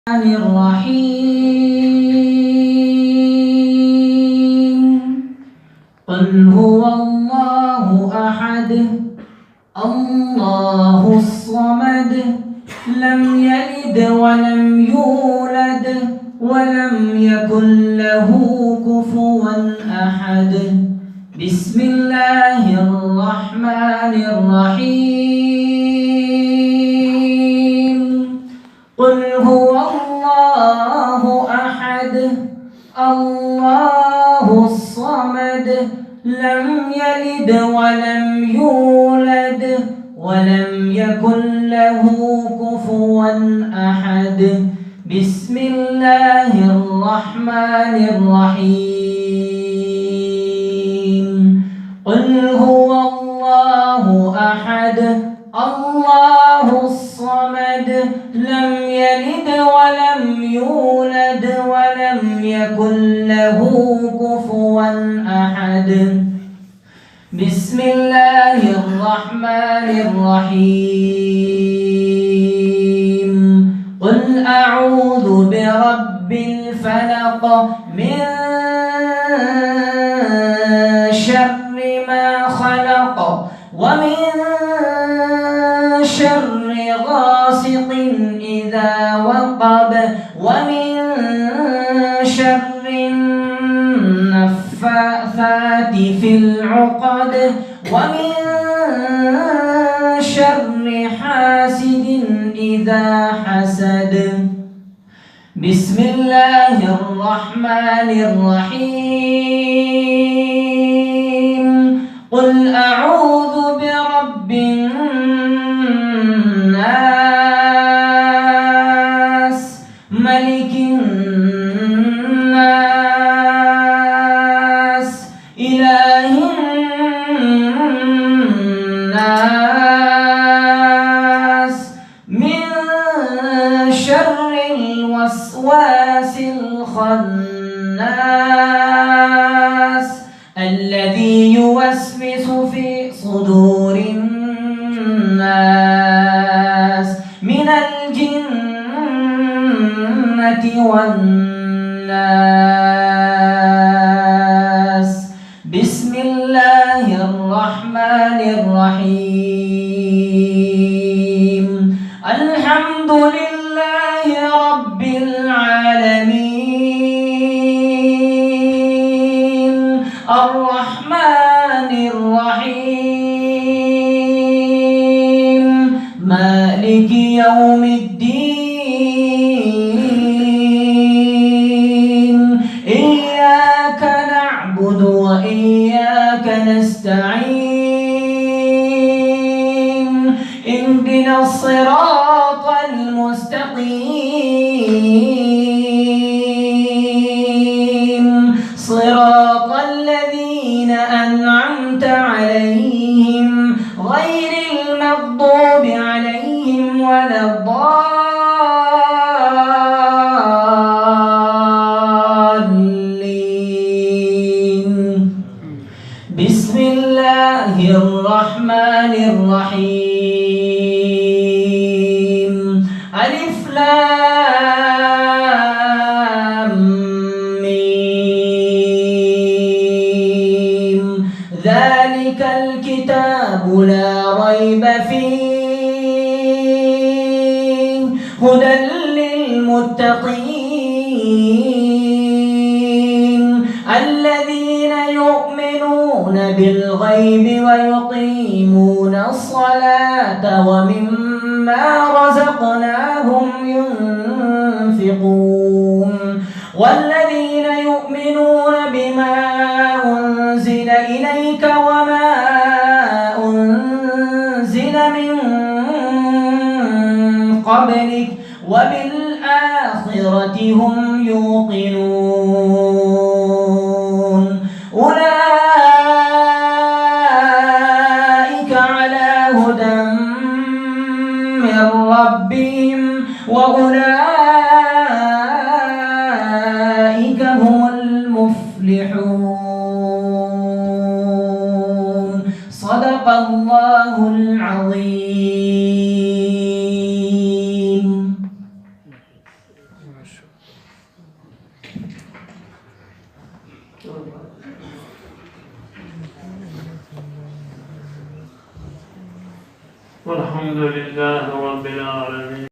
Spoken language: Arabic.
الرحيم قل هو الله أحد الله الصمد لم يلد ولم يولد ولم يكن له كفوا أحد بسم الله الرحمن الرحيم قل هو الله أحد الله الصمد لم يلد ولم يولد ولم يكن له كفوا أحد بسم الله الرحمن الرحيم قل هو الله أحد الله الصمد لم يلد ولم يولد ولم يكن له كفوا أحد بسم الله الرحمن الرحيم قل أعوذ برب الفلق من شر ما خلق ومن شر غاسق إذا وقب ومن شر النفاثات في العقد ومن شر حاسد إذا حسد بسم الله الرحمن الرحيم قل أعوذ برب الناس ملك الناس إله الناس من شر الوسواس الخناس الذي يوسوس في صدور الناس من الجنة والناس بسم الله الرحمن الرحيم الحمد لله رب العالمين الرحمن الرحيم مالك يوم الدين إياك نعبد وإياك نستعين اهدنا الصراط المستقيم صراط الذين أنعمت عليهم غير المغضوب عليهم ولا الضالين بسم الله الرحمن الرحيم ألف لام ميم ذلك الكتاب لا ريب فيه هدى للمتقين الذين يؤمنون بالغيب ويقيمون الصلاة ومما رزقناهم ينفقون والذين يؤمنون بما أنزل إليك وما أنزل من قبلك وبالآخرة هم يوقنون أولئك على هدى من ربهم وأولئك هم المفلحون صدق الله العظيم والحمد لله رب العالمين.